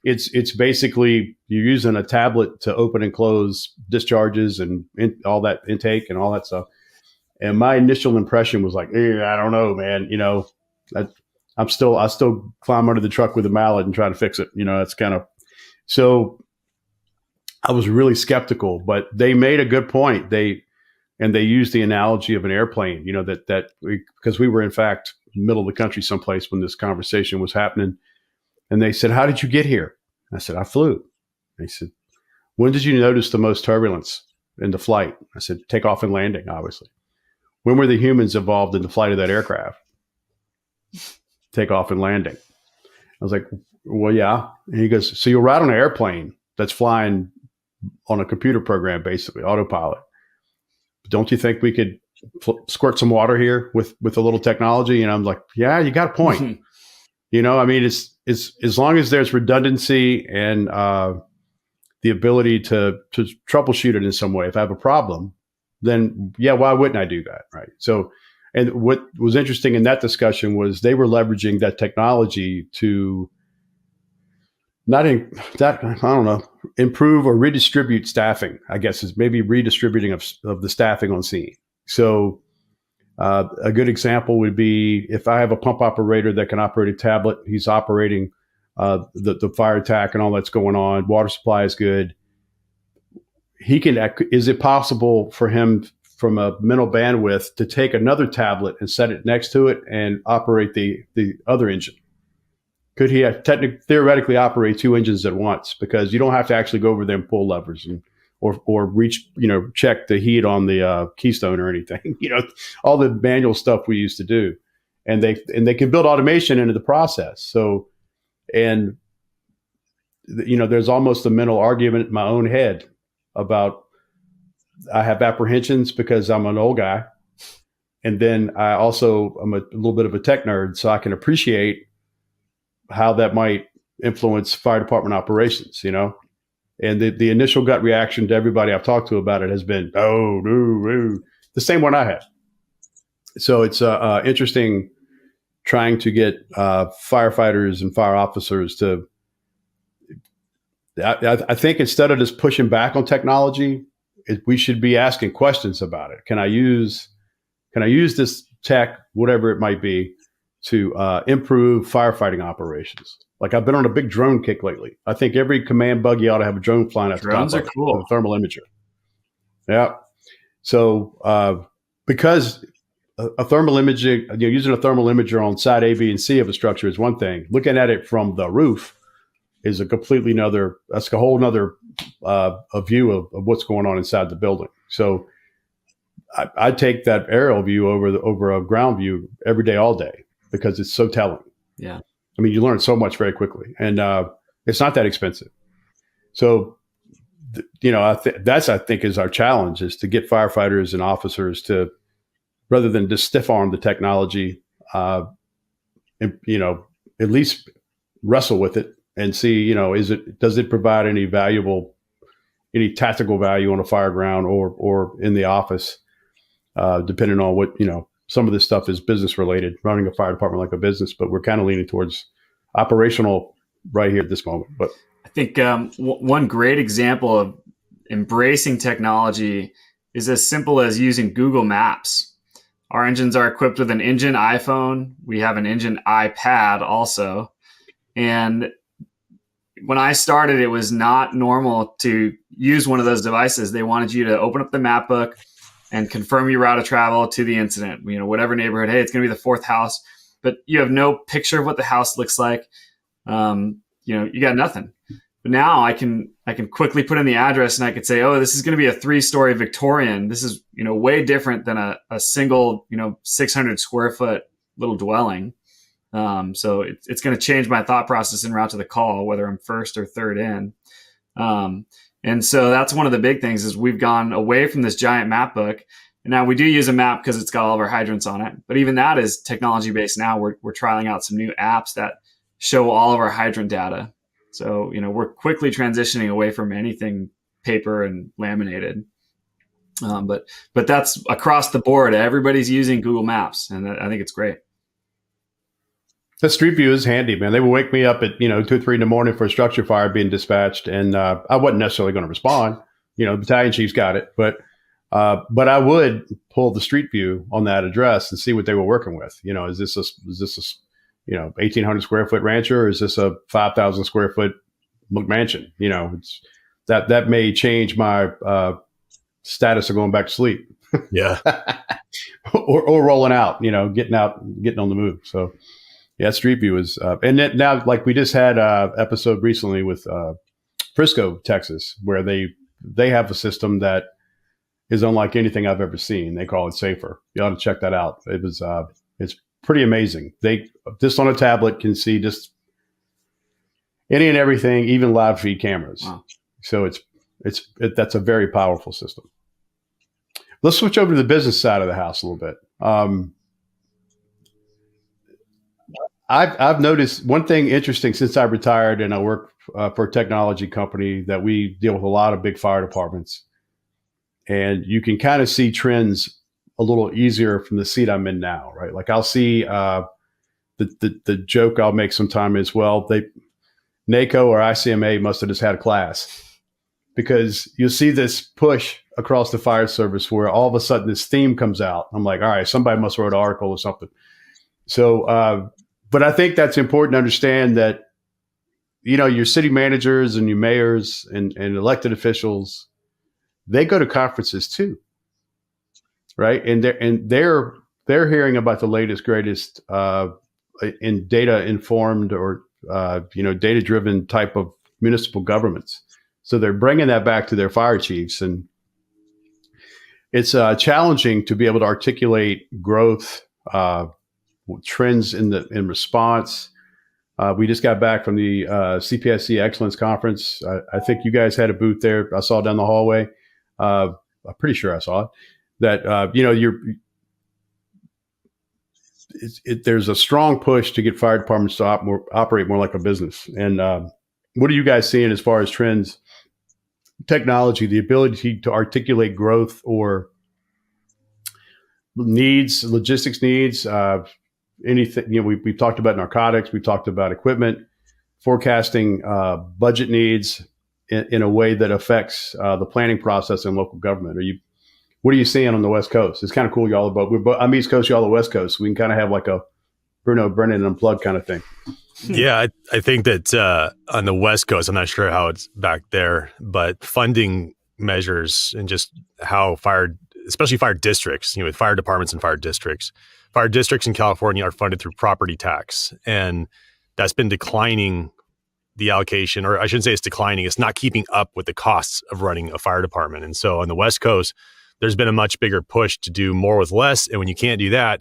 it's basically you're using a tablet to open and close discharges and all that intake and all that stuff. And my initial impression was like, I don't know, man. I still climb under the truck with a mallet and try to fix it. That's kind of, so I was really skeptical, but they made a good point. They used the analogy of an airplane, because we were in fact middle of the country someplace when this conversation was happening. And they said, how did you get here? I said, I flew. They said, when did you notice the most turbulence in the flight? I said, takeoff and landing, obviously. When were the humans involved in the flight of that aircraft? Takeoff and landing. I was like, well, yeah. And he goes, so you'll ride on an airplane that's flying on a computer program, basically autopilot. Don't you think we could squirt some water here with a little technology? And I'm like, yeah, you got a point. It's as long as there's redundancy and the ability to troubleshoot it in some way. If I have a problem, then yeah, why wouldn't I do that? Right. So, and what was interesting in that discussion was they were leveraging that technology to improve or redistribute staffing, I guess is maybe redistributing of the staffing on scene. So a good example would be if I have a pump operator that can operate a tablet, he's operating the fire attack and all that's going on, water supply is good. Is it possible for him from a mental bandwidth to take another tablet and set it next to it and operate the other engine? Could he theoretically operate two engines at once? Because you don't have to actually go over there and pull levers or reach, check the heat on the keystone or anything, all the manual stuff we used to do. And they can build automation into the process. So, and there's almost a mental argument in my own head about I have apprehensions because I'm an old guy. And then I also am a little bit of a tech nerd, so I can appreciate how that might influence fire department operations, And the initial gut reaction to everybody I've talked to about it has been, oh, no, the same one I had. So it's interesting trying to get firefighters and fire officers to, I think instead of just pushing back on technology, we should be asking questions about it. Can I use this tech, whatever it might be, to improve firefighting operations? Like I've been on a big drone kick lately. I think every command buggy ought to have a drone flying at the top. Drones are cool. With a thermal imager. Yeah. So because a thermal imaging, using a thermal imager on side A, B, and C of a structure is one thing. Looking at it from the roof is a completely another. That's a whole nother a view of what's going on inside the building. So I take that aerial view over a ground view every day, all day, because it's so telling. Yeah. I mean, you learn so much very quickly, and it's not that expensive. So, I think is our challenge, is to get firefighters and officers to, rather than just stiff arm the technology, and, at least wrestle with it and see, does it provide any tactical value on a fire ground or in the office, depending on what, some of this stuff is business related, running a fire department like a business, but we're kind of leaning towards operational right here at this moment. But I think one great example of embracing technology is as simple as using Google Maps. Our engines are equipped with an engine iPhone. We have an engine iPad also. And when I started, it was not normal to use one of those devices. They wanted you to open up the map book and confirm your route of travel to the incident, whatever neighborhood. Hey, it's going to be the fourth house, but you have no picture of what the house looks like. You got nothing. But now I can quickly put in the address and I could say, oh, this is going to be a 3-story Victorian. This is, way different than a single, 600 square foot little dwelling. So it's going to change my thought process en route to the call, whether I'm first or third in. And so that's one of the big things, is we've gone away from this giant map book. And now we do use a map because it's got all of our hydrants on it. But even that is technology based now. We're trialing out some new apps that show all of our hydrant data. So, we're quickly transitioning away from anything paper and laminated. But that's across the board. Everybody's using Google Maps, and I think it's great. The Street View is handy, man. They would wake me up at 2 or 3 in the morning for a structure fire being dispatched, and I wasn't necessarily going to respond. The battalion chief's got it, but I would pull the Street View on that address and see what they were working with. Is this a 1,800 square foot rancher, or is this a 5,000 square foot McMansion? It's that may change my status of going back to sleep. Yeah, or rolling out. Getting on the move. So. Yeah, Street View is, and now, like we just had an episode recently with Frisco, Texas, where they have a system that is unlike anything I've ever seen. They call it Safer. You ought to check that out. It's pretty amazing. They just on a tablet can see just any and everything, even live feed cameras. Wow. So that's a very powerful system. Let's switch over to the business side of the house a little bit. I've noticed one thing interesting since I retired and I work for a technology company that we deal with a lot of big fire departments, and you can kind of see trends a little easier from the seat I'm in now, right? Like I'll see the joke I'll make sometime is, well, NACO or ICMA must have just had a class, because you'll see this push across the fire service where all of a sudden this theme comes out. I'm like, all right, somebody must have wrote an article or something. So, but I think that's important to understand that, your city managers and your mayors and elected officials, they go to conferences too, right? And they're hearing about the latest, greatest in data informed or data driven type of municipal governments. So they're bringing that back to their fire chiefs, and it's challenging to be able to articulate growth. Trends in response. We just got back from the CPSC Excellence Conference. I think you guys had a booth there. I saw down the hallway. I'm pretty sure I saw it. That there's a strong push to get fire departments to operate more like a business. And what are you guys seeing as far as trends, technology, the ability to articulate growth or needs, logistics needs? Anything, we've talked about narcotics, we've talked about equipment, forecasting, budget needs in a way that affects the planning process in local government. What are you seeing on the West Coast? It's kind of cool. I'm East Coast, y'all are West Coast. So we can kind of have like a Bruno Brennan unplugged kind of thing. Yeah, I think that on the West Coast, I'm not sure how it's back there, but funding measures and just how especially fire districts, with fire departments and fire districts in California are funded through property tax. And that's been declining the allocation, or I shouldn't say it's declining, it's not keeping up with the costs of running a fire department. And so on the West Coast, there's been a much bigger push to do more with less. And when you can't do that,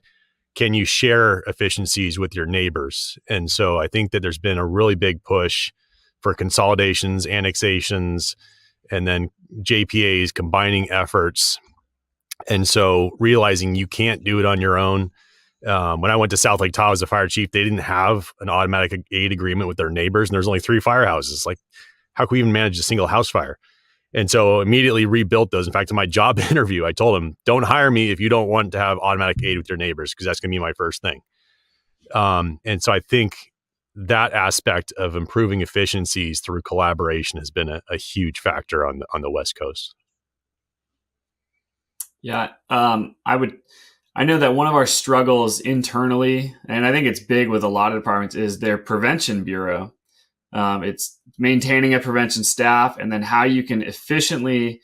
can you share efficiencies with your neighbors? And so I think that there's been a really big push for consolidations, annexations, and then JPAs, combining efforts. And so realizing you can't do it on your own. When I went to South Lake Tahoe as a fire chief, they didn't have an automatic aid agreement with their neighbors, and there's only 3 firehouses. Like, how can we even manage a single house fire? And so immediately rebuilt those. In fact, in my job interview, I told them, don't hire me if you don't want to have automatic aid with your neighbors, because that's going to be my first thing. And so I think that aspect of improving efficiencies through collaboration has been a huge factor on the West Coast. Yeah, I know that one of our struggles internally, and I think it's big with a lot of departments, is their prevention bureau. It's maintaining a prevention staff, and then how you can efficiently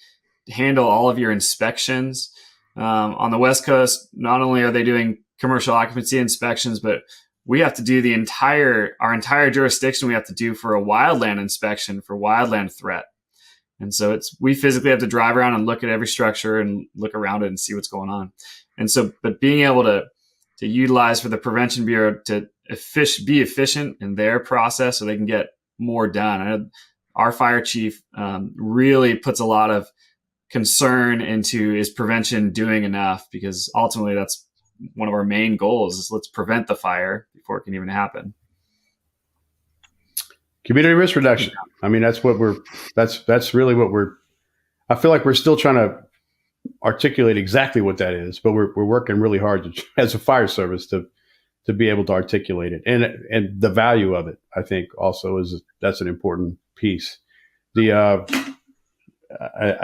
handle all of your inspections. On the West Coast, not only are they doing commercial occupancy inspections, but we have to do our entire jurisdiction. We have to do for a wildland inspection for wildland threat. And so we physically have to drive around and look at every structure and look around it and see what's going on. And so, but being able to utilize for the Prevention Bureau to be efficient in their process so they can get more done. I know our fire chief really puts a lot of concern into, is prevention doing enough? Because ultimately that's one of our main goals, is let's prevent the fire before it can even happen. Community risk reduction. I mean, that's really what I feel like we're still trying to articulate exactly what that is, but we're working really hard as a fire service to be able to articulate it, and the value of it. I think also that's an important piece. I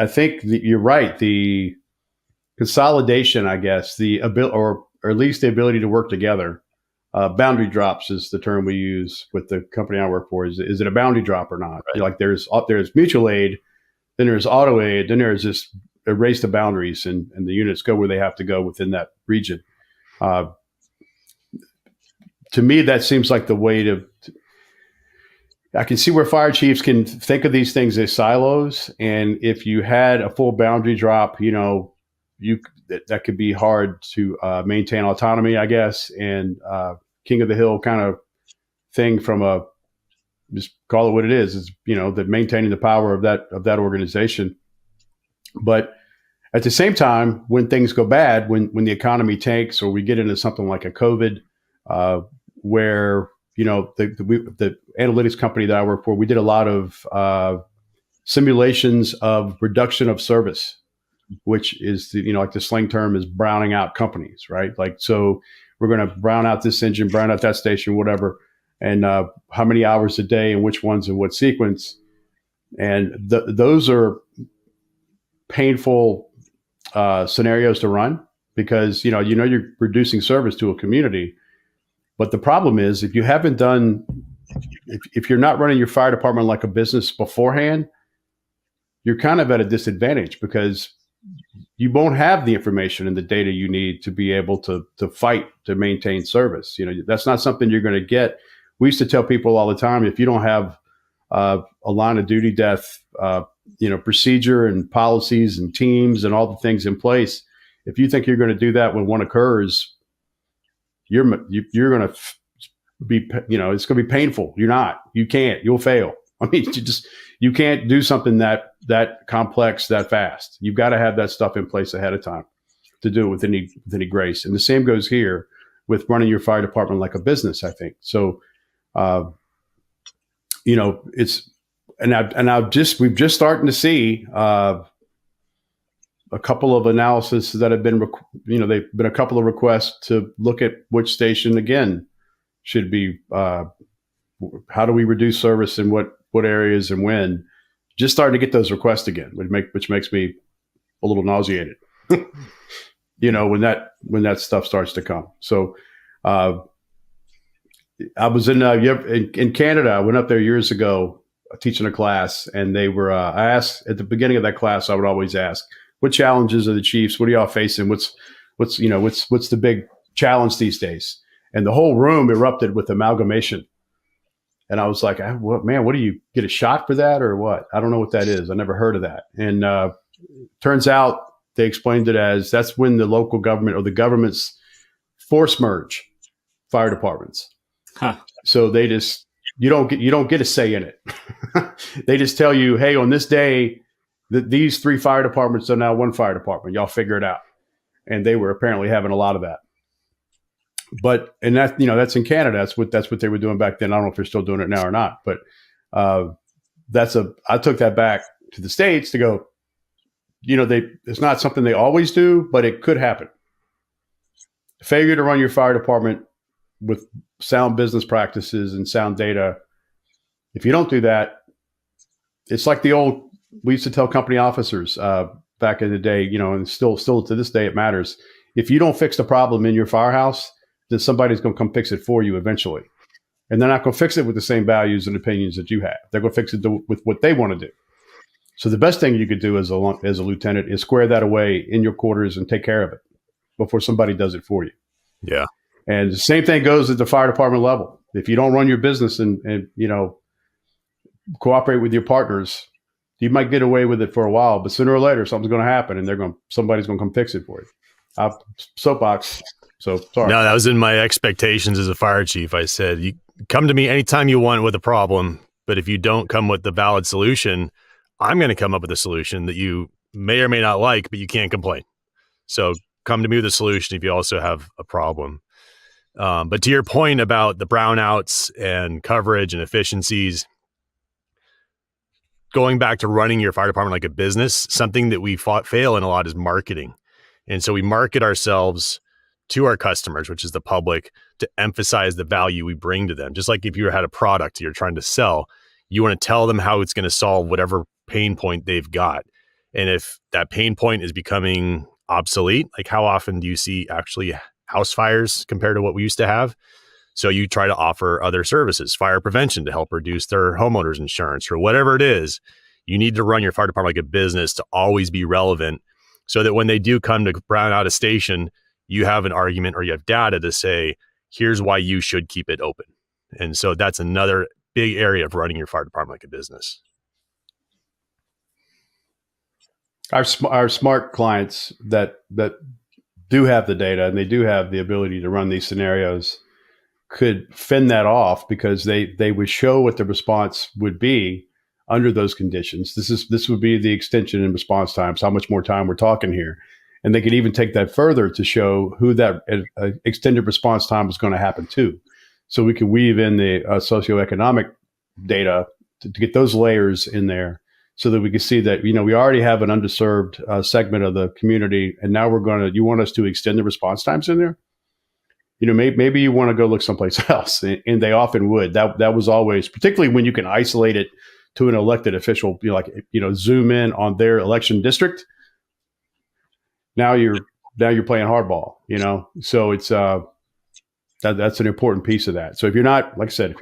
think you're right. The consolidation, I guess, the ability, or at least the ability to work together. Boundary drops is the term we use with the company I work for. Is it a boundary drop or not? Right. Like there's mutual aid, then there's auto aid, then there's this erase the boundaries, and the units go where they have to go within that region. To me, that seems like the way to. I can see where fire chiefs can think of these things as silos, and if you had a full boundary drop, that could be hard to maintain autonomy, I guess, and king of the hill kind of thing from just call it what it is the maintaining the power of that organization. But at the same time, when things go bad, when the economy tanks, or we get into something like a COVID, where the analytics company that I work for, we did a lot of simulations of reduction of service, which is like the slang term is browning out companies, right? Like, so we're going to brown out this engine, brown out that station, whatever, and how many hours a day and which ones in what sequence. And those are painful scenarios to run, because you're reducing service to a community. But the problem is, if you're not running your fire department like a business beforehand, you're kind of at a disadvantage, because you won't have the information and the data you need to be able to fight to maintain service. That's not something you're going to get. We used to tell people all the time, if you don't have a line of duty death, procedure and policies and teams and all the things in place, if you think you're going to do that when one occurs, you're going to be, it's going to be painful. You're not. You can't. You'll fail. I mean, you can't do something that complex that fast. You've got to have that stuff in place ahead of time to do it with any grace. And the same goes here with running your fire department like a business, I think. So, it's we've just starting to see a couple of analyses that have been, they've been a couple of requests to look at which station again should be. How do we reduce service in what areas and when? Just starting to get those requests again, which makes me a little nauseated. When that stuff starts to come. So I was in Canada. I went up there years ago teaching a class, and they were. I asked at the beginning of that class. I would always ask, "What challenges are the Chiefs? What are y'all facing? What's the big challenge these days?" And the whole room erupted with amalgamation. And I was like, "What, man? What do you get a shot for that or what? I don't know what that is. I never heard of that." And turns out they explained it as that's when the local government or the government's force merge fire departments. Huh. So they just you don't get a say in it. They just tell you, hey, on this day, these 3 fire departments are now 1 fire department. Y'all figure it out. And they were apparently having a lot of that. But and that that's in Canada. That's what they were doing back then. I don't know if they're still doing it now or not. But I took that back to the States to go. It's not something they always do, but it could happen. Failure to run your fire department with sound business practices and sound data. If you don't do that, it's like we used to tell company officers back in the day, and still to this day, it matters. If you don't fix the problem in your firehouse, then somebody's going to come fix it for you eventually. And they're not going to fix it with the same values and opinions that you have. They're going to fix it with what they want to do. So the best thing you could do as a lieutenant is square that away in your quarters and take care of it before somebody does it for you. Yeah. And the same thing goes at the fire department level. If you don't run your business and cooperate with your partners, you might get away with it for a while, but sooner or later something's going to happen, and somebody's going to come fix it for you. Soapbox. So sorry. No, that was in my expectations as a fire chief. I said, you come to me anytime you want with a problem, but if you don't come with the valid solution, I'm going to come up with a solution that you may or may not like, but you can't complain. So come to me with a solution if you also have a problem. But to your point about the brownouts and coverage and efficiencies, going back to running your fire department like a business, something that we fail in a lot is marketing. And so we market ourselves to our customers, which is the public, to emphasize the value we bring to them. Just like if you had a product you're trying to sell, you want to tell them how it's going to solve whatever pain point they've got. And if that pain point is becoming obsolete, like how often do you see actually house fires compared to what we used to have? So you try to offer other services, fire prevention to help reduce their homeowners insurance or whatever it is. You need to run your fire department like a business to always be relevant so that when they do come to brown out a station, you have an argument or you have data to say, here's why you should keep it open. And so that's another big area of running your fire department like a business. Our smart clients that do have the data and they do have the ability to run these scenarios could fend that off because they would show what the response would be under those conditions. This would be the extension in response times, how much more time we're talking here. And they could even take that further to show who that extended response time is going to happen to. So we can weave in the socioeconomic data to get those layers in there so that we can see that, we already have an underserved segment of the community. And now you want us to extend the response times in there? Maybe you want to go look someplace else. And they often would. That was always, particularly when you can isolate it to an elected official, zoom in on their election district. Now you're playing hardball, So it's that's an important piece of that. So if you're not, like I said,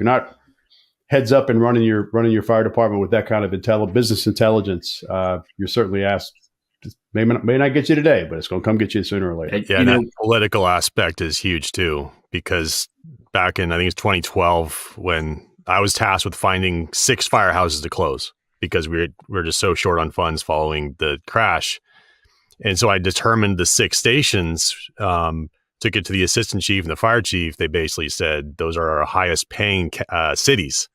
heads up and running your fire department with that kind of business intelligence, you're certainly asked. May not get you today, but it's going to come get you sooner or later. Yeah, and that political aspect is huge too, because back in, I think it's 2012, when I was tasked with finding 6 firehouses to close because we're just so short on funds following the crash. And so I determined the 6 stations, took it to the assistant chief and the fire chief. They basically said, those are our highest paying cities.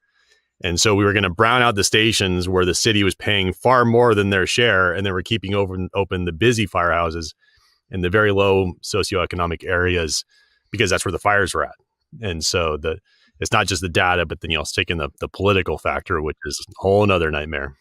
And so we were going to brown out the stations where the city was paying far more than their share, and they were keeping open the busy firehouses in the very low socioeconomic areas because that's where the fires were at. And so it's not just the data, but then it's taking the political factor, which is a whole another nightmare.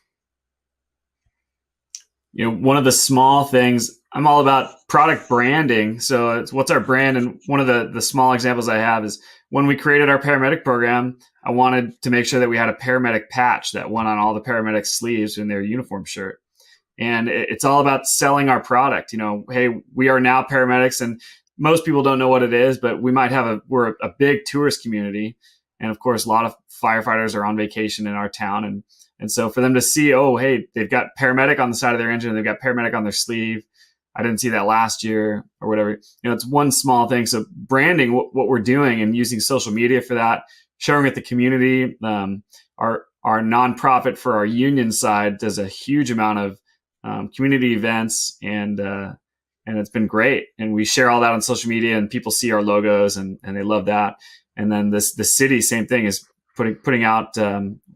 One of the small things, I'm all about product branding. So it's what's our brand? And one of the small examples I have is when we created our paramedic program, I wanted to make sure that we had a paramedic patch that went on all the paramedic sleeves in their uniform shirt. And it's all about selling our product. Hey, we are now paramedics, and most people don't know what it is, but we're a big tourist community. And of course, a lot of firefighters are on vacation in our town. And so for them to see, oh, hey, they've got paramedic on the side of their engine, they've got paramedic on their sleeve. I didn't see that last year or whatever. It's one small thing. So branding what we're doing and using social media for that, sharing with the community. Our nonprofit for our union side does a huge amount of community events, and it's been great. And we share all that on social media, and people see our logos and they love that. And then the city, same thing, is putting out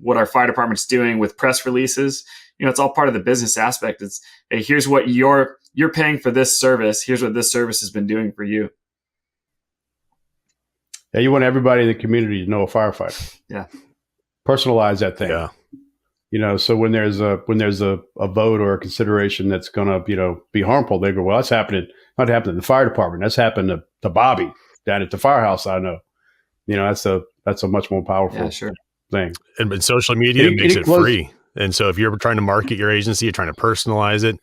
what our fire department's doing with press releases. It's all part of the business aspect. It's, hey, here's what you're paying for this service. Here's what this service has been doing for you. Yeah, you want everybody in the community to know a firefighter. Yeah. Personalize that thing. Yeah. So when there's a vote or a consideration that's going to, be harmful, they go, well, that's not happening in the fire department. That's happened to Bobby down at the firehouse. I know, that's a much more powerful thing. And social media makes it free. And so if you're trying to market your agency, you're trying to personalize it,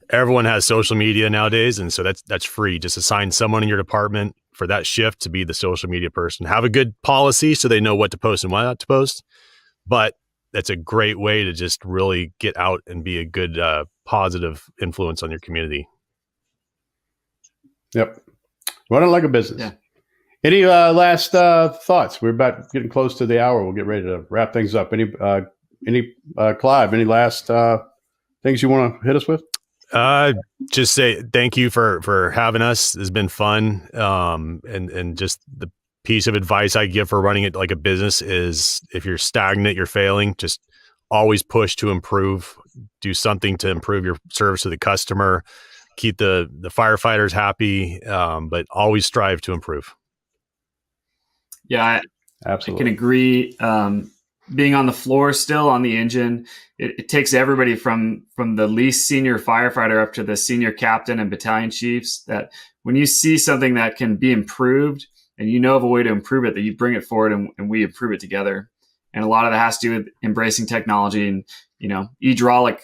everyone has social media nowadays. And so that's free. Just assign someone in your department for that shift to be the social media person. Have a good policy so they know what to post and what not to post. But that's a great way to just really get out and be a good, positive influence on your community. Yep. Running like a business. Yeah. Any last thoughts? We're about getting close to the hour. We'll get ready to wrap things up. Any Clive, any last things you want to hit us with? Just say thank you for having us. It's been fun. And just the piece of advice I give for running it like a business is if you're stagnant, you're failing, just always push to improve, do something to improve your service to the customer, keep the firefighters happy, but always strive to improve. Yeah, absolutely. I can agree. Being on the floor still on the engine, it takes everybody from the least senior firefighter up to the senior captain and battalion chiefs, that when you see something that can be improved and of a way to improve it, that you bring it forward and we improve it together. And a lot of that has to do with embracing technology and, hydraulic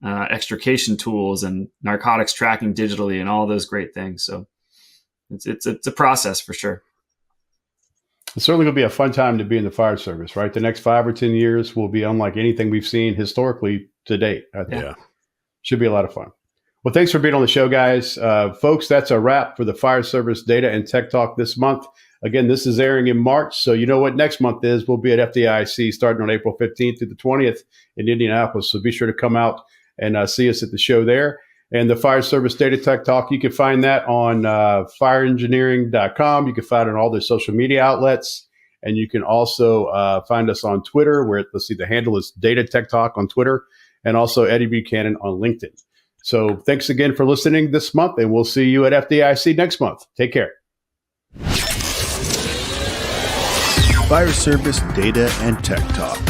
extrication tools and narcotics tracking digitally and all those great things. So it's a process for sure. It's certainly going to be a fun time to be in the fire service, right? The next 5 or 10 years will be unlike anything we've seen historically to date. I think. Yeah. Should be a lot of fun. Well, thanks for being on the show, guys. Folks, that's a wrap for the Fire Service Data and Tech Talk this month. Again, this is airing in March, so you know what next month is. We'll be at FDIC starting on April 15th through the 20th in Indianapolis, so be sure to come out and see us at the show there. And the Fire Service Data Tech Talk, you can find that on fireengineering.com. You can find it on all their social media outlets. And you can also find us on Twitter, where, the handle is Data Tech Talk on Twitter, and also Eddie Buchanan on LinkedIn. So thanks again for listening this month, and we'll see you at FDIC next month. Take care. Fire Service Data and Tech Talk.